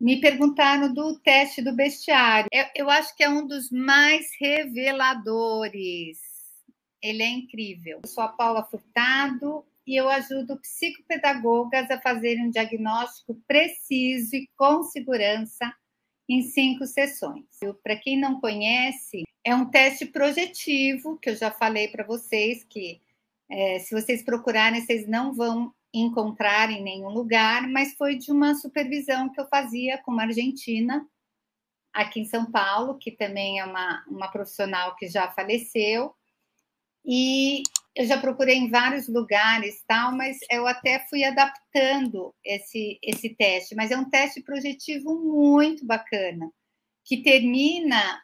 Me perguntaram do teste do bestiário. Eu acho que é um dos mais reveladores. Ele é incrível. Eu sou a Paula Furtado e eu ajudo psicopedagogas a fazerem um diagnóstico preciso e com segurança em 5 sessões. Para quem não conhece, é um teste projetivo, que eu já falei para vocês, que se vocês procurarem, vocês não vão encontrar em nenhum lugar, mas foi de uma supervisão que eu fazia com uma argentina, aqui em São Paulo, que também é uma profissional que já faleceu, e eu já procurei em vários lugares, tal, mas eu até fui adaptando esse teste, mas é um teste projetivo muito bacana, que termina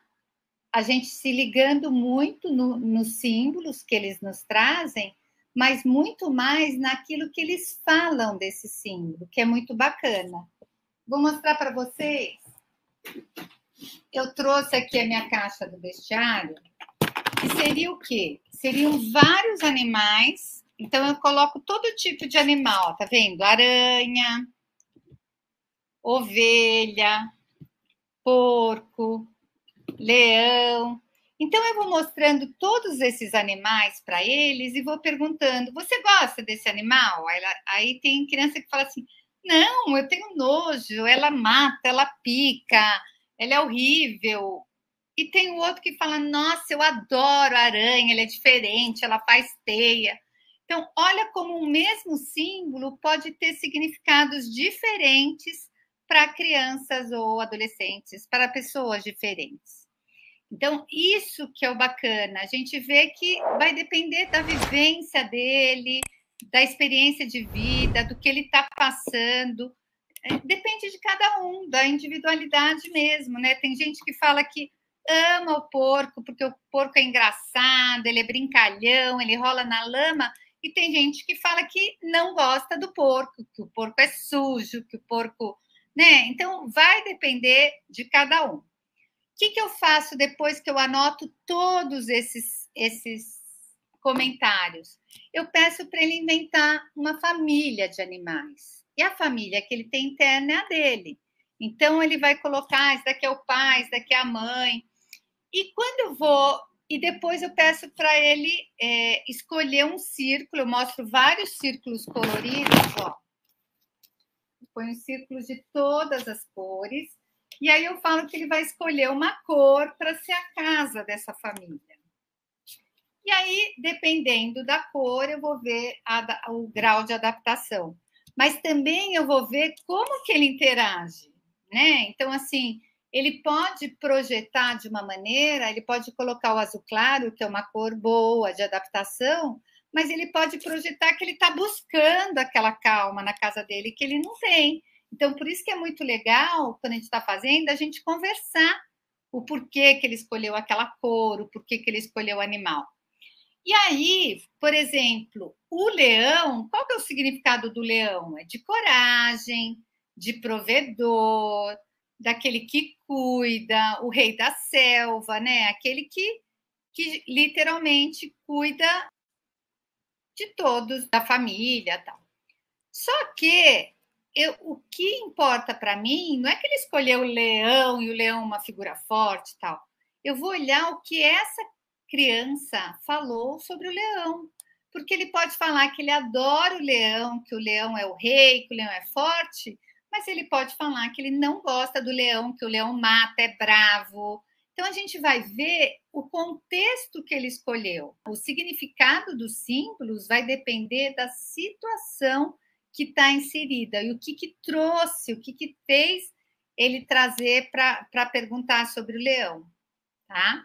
a gente se ligando muito nos símbolos que eles nos trazem, mas muito mais naquilo que eles falam desse símbolo, que é muito bacana. Vou mostrar para vocês. Eu trouxe aqui a minha caixa do bestiário, que seria o quê? Seriam vários animais. Então, eu coloco todo tipo de animal, tá vendo? Aranha, ovelha, porco, leão. Então, eu vou mostrando todos esses animais para eles e vou perguntando: você gosta desse animal? Aí tem criança que fala assim: não, eu tenho nojo, ela mata, ela pica, ela é horrível. E tem o outro que fala: nossa, eu adoro a aranha, ela é diferente, ela faz teia. Então, olha como o mesmo símbolo pode ter significados diferentes para crianças ou adolescentes, para pessoas diferentes. Então, isso que é o bacana, a gente vê que vai depender da vivência dele, da experiência de vida, do que ele está passando. Depende de cada um, da individualidade mesmo, né? Tem gente que fala que ama o porco porque o porco é engraçado, ele é brincalhão, ele rola na lama, e tem gente que fala que não gosta do porco, que o porco é sujo, que o porco, né? Então vai depender de cada um. O que eu faço depois que eu anoto todos esses comentários? Eu peço para ele inventar uma família de animais. E a família que ele tem interna é a dele. Então, ele vai colocar: esse daqui é o pai, esse daqui é a mãe. E quando eu vou. E depois eu peço para ele escolher um círculo. Eu mostro vários círculos coloridos, ó. Põe os círculos de todas as cores. E aí eu falo que ele vai escolher uma cor para ser a casa dessa família. E aí, dependendo da cor, eu vou ver o grau de adaptação. Mas também eu vou ver como que ele interage, né? Então, assim, ele pode projetar de uma maneira, ele pode colocar o azul claro, que é uma cor boa de adaptação, mas ele pode projetar que ele está buscando aquela calma na casa dele que ele não tem. Então, por isso que é muito legal, quando a gente está fazendo, a gente conversar o porquê que ele escolheu aquela cor, o porquê que ele escolheu o animal. E aí, por exemplo, o leão, qual que é o significado do leão? É de coragem, de provedor, daquele que cuida, o rei da selva, né? Aquele que literalmente cuida de todos, da família, tal. Só que o que importa para mim não é que ele escolheu o leão e o leão uma figura forte e tal. Eu vou olhar o que essa criança falou sobre o leão. Porque ele pode falar que ele adora o leão, que o leão é o rei, que o leão é forte, mas ele pode falar que ele não gosta do leão, que o leão mata, é bravo. Então a gente vai ver o contexto que ele escolheu. O significado dos símbolos vai depender da situação que está inserida e o que trouxe, o que fez ele trazer para perguntar sobre o leão, tá?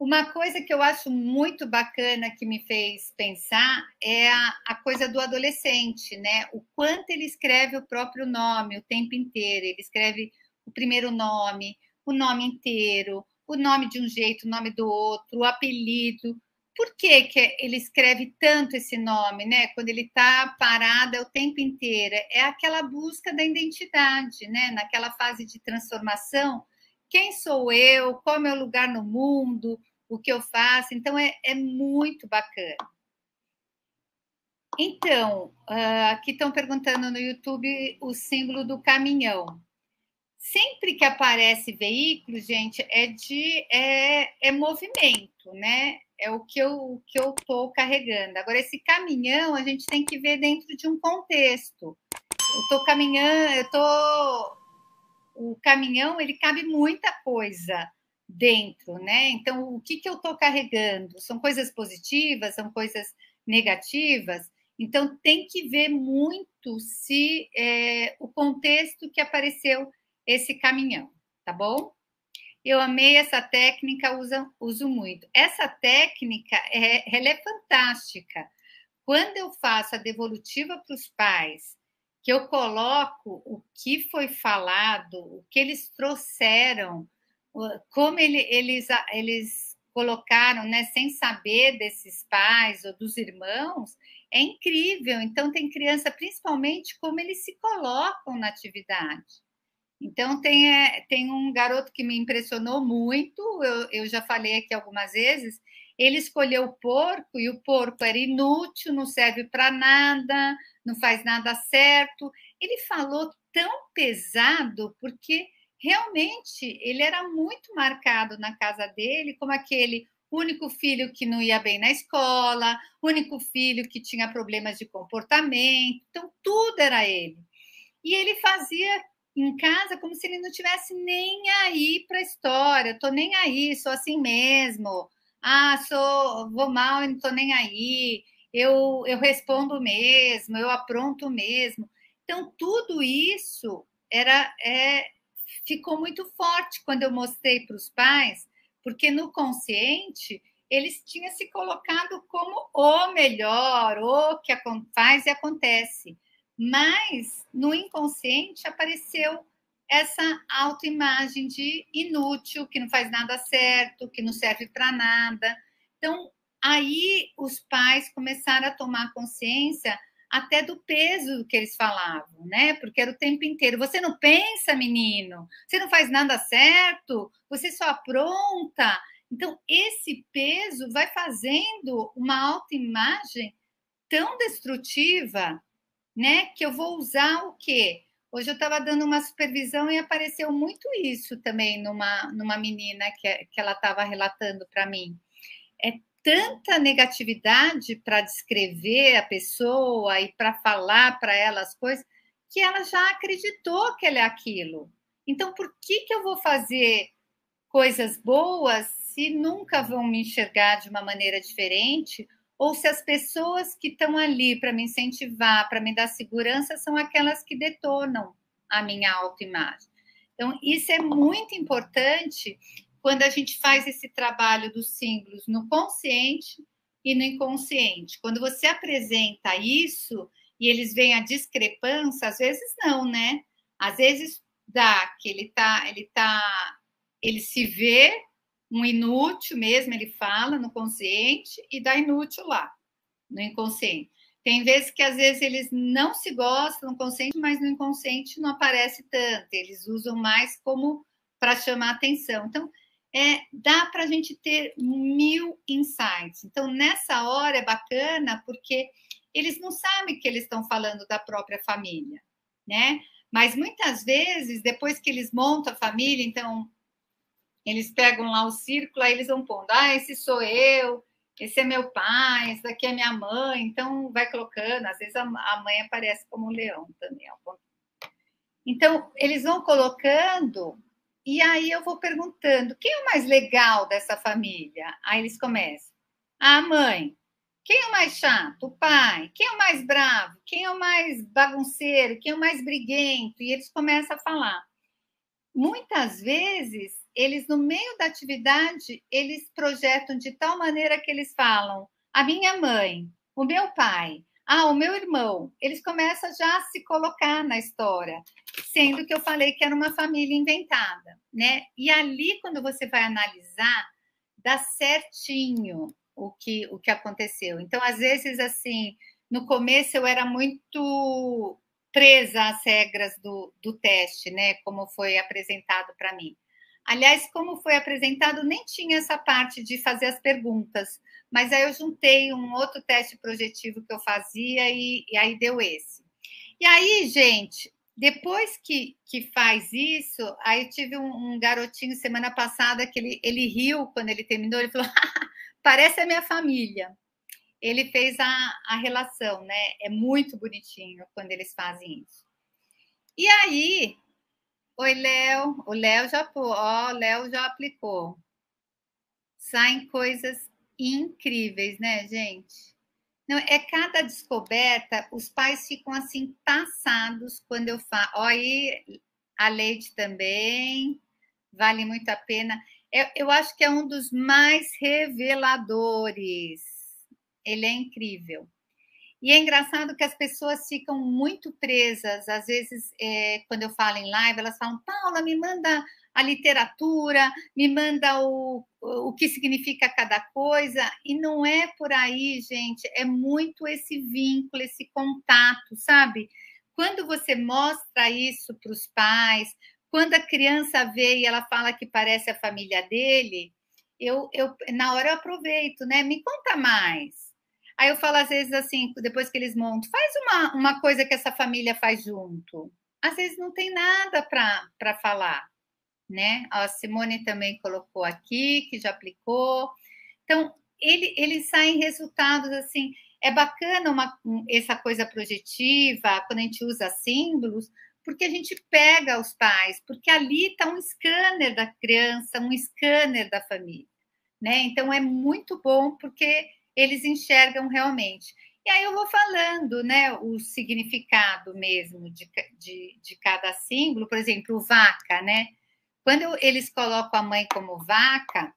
Uma coisa que eu acho muito bacana que me fez pensar é a coisa do adolescente, né? O quanto ele escreve o próprio nome o tempo inteiro. Ele escreve o primeiro nome, o nome inteiro, o nome de um jeito, o nome do outro, o apelido. Por que ele escreve tanto esse nome, né? Quando ele está parado é o tempo inteiro. É aquela busca da identidade, né? Naquela fase de transformação. Quem sou eu? Qual é o meu lugar no mundo? O que eu faço? Então, é muito bacana. Então, aqui estão perguntando no YouTube o símbolo do caminhão. sempre que aparece veículo, gente, é movimento, né? É o que eu estou carregando. Agora, esse caminhão, a gente tem que ver dentro de um contexto. Eu estou caminhando, o caminhão, ele cabe muita coisa dentro, né? Então, o que eu estou carregando? São coisas positivas, são coisas negativas? Então, tem que ver muito se o contexto que apareceu esse caminhão, tá bom? Eu amei essa técnica, uso muito. Essa técnica, ela é fantástica. Quando eu faço a devolutiva para os pais, que eu coloco o que foi falado, o que eles trouxeram, como eles colocaram, né, sem saber desses pais ou dos irmãos, é incrível. Então, tem criança, principalmente, como eles se colocam na atividade. Então, tem um garoto que me impressionou muito, eu já falei aqui algumas vezes, ele escolheu o porco e o porco era inútil, não serve para nada, não faz nada certo. Ele falou tão pesado, porque realmente ele era muito marcado na casa dele como aquele único filho que não ia bem na escola, único filho que tinha problemas de comportamento, então tudo era ele. E ele fazia em casa como se ele não tivesse nem aí para a história. Estou nem aí, sou assim mesmo. Vou mal e não estou nem aí. Eu respondo mesmo, eu apronto mesmo. Então, tudo isso ficou muito forte quando eu mostrei para os pais, porque no consciente eles tinham se colocado como o melhor, o que faz e acontece. Mas no inconsciente apareceu essa autoimagem de inútil, que não faz nada certo, que não serve para nada. Então, aí os pais começaram a tomar consciência até do peso que eles falavam, né? Porque era o tempo inteiro. Você não pensa, menino? Você não faz nada certo? Você só apronta? Então, esse peso vai fazendo uma autoimagem tão destrutiva, né? Que eu vou usar o quê? Hoje eu estava dando uma supervisão e apareceu muito isso também numa menina que ela estava relatando para mim. É tanta negatividade para descrever a pessoa e para falar para ela as coisas que ela já acreditou que ela é aquilo. Então, por que eu vou fazer coisas boas se nunca vão me enxergar de uma maneira diferente? Ou se as pessoas que estão ali para me incentivar, para me dar segurança, são aquelas que detonam a minha autoimagem. Então, isso é muito importante quando a gente faz esse trabalho dos símbolos no consciente e no inconsciente. Quando você apresenta isso e eles veem a discrepância, às vezes não, né? Às vezes dá que ele se vê um inútil mesmo, ele fala no consciente e dá inútil lá, no inconsciente. Tem vezes que às vezes eles não se gostam no consciente, mas no inconsciente não aparece tanto, eles usam mais como para chamar atenção. Então, dá para a gente ter 1000 insights. Então, nessa hora é bacana porque eles não sabem que eles estão falando da própria família, né? Mas muitas vezes, depois que eles montam a família, então eles pegam lá o círculo, aí eles vão pondo, esse sou eu, esse é meu pai, esse daqui é minha mãe, então vai colocando, às vezes a mãe aparece como um leão também. Então, eles vão colocando, e aí eu vou perguntando, quem é o mais legal dessa família? Aí eles começam, a mãe. Quem é o mais chato? O pai. Quem é o mais bravo? Quem é o mais bagunceiro? Quem é o mais briguento? E eles começam a falar. Muitas vezes, eles, no meio da atividade, eles projetam de tal maneira que eles falam a minha mãe, o meu pai, o meu irmão. Eles começam já a se colocar na história, sendo que eu falei que era uma família inventada, né? E ali, quando você vai analisar, dá certinho o que aconteceu. Então, às vezes, assim, no começo eu era muito presa às regras do teste, né? Como foi apresentado para mim. Aliás, como foi apresentado, nem tinha essa parte de fazer as perguntas, mas aí eu juntei um outro teste projetivo que eu fazia e aí deu esse. E aí, gente, Depois que faz isso, aí tive um garotinho semana passada que ele riu quando ele terminou, ele falou, parece a minha família. Ele fez a relação, né? É muito bonitinho quando eles fazem isso. E aí, oi, Léo, o Léo já aplicou. Saem coisas incríveis, né, gente? Não, é cada descoberta, os pais ficam assim passados quando eu falo. Olha aí, a Leide também, vale muito a pena. Eu acho que é um dos mais reveladores. Ele é incrível. E é engraçado que as pessoas ficam muito presas. Às vezes, quando eu falo em live, elas falam, Paula, me manda a literatura, me manda o que significa cada coisa. E não é por aí, gente. É muito esse vínculo, esse contato, sabe? Quando você mostra isso para os pais, quando a criança vê e ela fala que parece a família dele, na hora eu aproveito, né? Me conta mais. Aí eu falo, às vezes, assim, depois que eles montam, faz uma coisa que essa família faz junto. Às vezes não tem nada para falar, né? A Simone também colocou aqui, que já aplicou. Então, eles saem resultados, assim, é bacana essa coisa projetiva, quando a gente usa símbolos, porque a gente pega os pais, porque ali está um scanner da criança, um scanner da família, né? Então, é muito bom, porque eles enxergam realmente. E aí eu vou falando, né, o significado mesmo de cada símbolo, por exemplo, vaca, né? Quando eles colocam a mãe como vaca,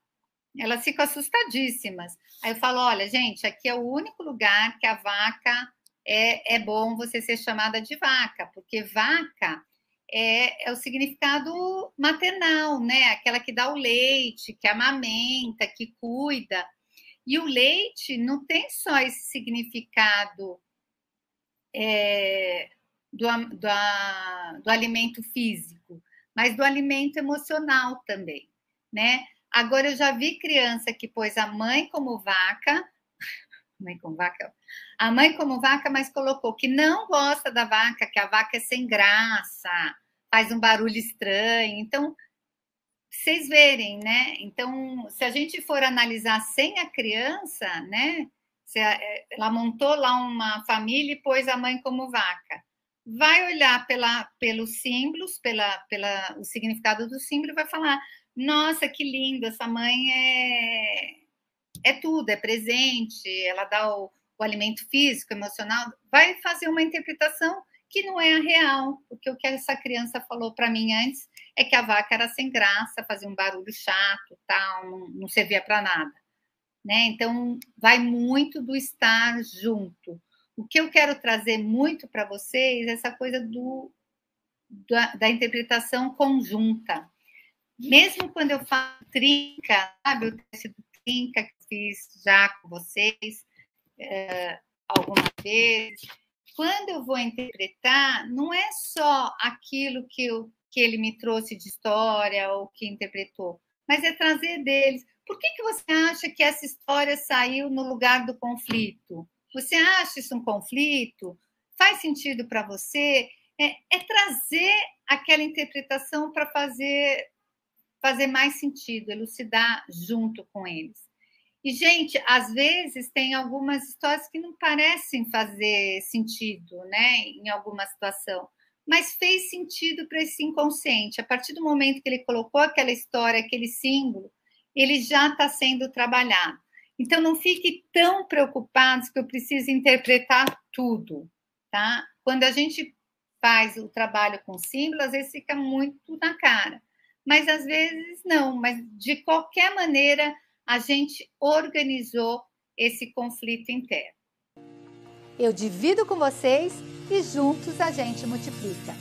elas ficam assustadíssimas. Aí eu falo, olha, gente, aqui é o único lugar que a vaca é bom você ser chamada de vaca, porque vaca é o significado maternal, né? Aquela que dá o leite, que amamenta, que cuida. E o leite não tem só esse significado do alimento físico, mas do alimento emocional também, né? Agora eu já vi criança que pôs a mãe como vaca, a mãe como vaca, mas colocou que não gosta da vaca, que a vaca é sem graça, faz um barulho estranho. Então, vocês verem, né? Então, se a gente for analisar sem a criança, né? Ela montou lá uma família e pôs a mãe como vaca. Vai olhar pelos símbolos, o significado do símbolo e vai falar: nossa, que lindo, essa mãe é tudo, é presente, ela dá o alimento físico, emocional. Vai fazer uma interpretação que não é a real, porque o que essa criança falou para mim antes é que a vaca era sem graça, fazia um barulho chato, tal, não servia para nada, né? Então, vai muito do estar junto. O que eu quero trazer muito para vocês é essa coisa da interpretação conjunta. Mesmo quando eu faço trinca, sabe, o teste do trinca que fiz já com vocês algumas vezes, quando eu vou interpretar, não é só aquilo que ele me trouxe de história ou que interpretou, mas é trazer deles. Por que você acha que essa história saiu no lugar do conflito? Você acha isso um conflito? Faz sentido para você? É trazer aquela interpretação para fazer mais sentido, elucidar junto com eles. E, gente, às vezes tem algumas histórias que não parecem fazer sentido, né, em alguma situação, mas fez sentido para esse inconsciente. A partir do momento que ele colocou aquela história, aquele símbolo, ele já está sendo trabalhado. Então, não fique tão preocupados que eu preciso interpretar tudo, tá? Quando a gente faz o trabalho com símbolo, às vezes fica muito na cara, mas às vezes não. Mas, de qualquer maneira, a gente organizou esse conflito interno. Eu divido com vocês e juntos a gente multiplica.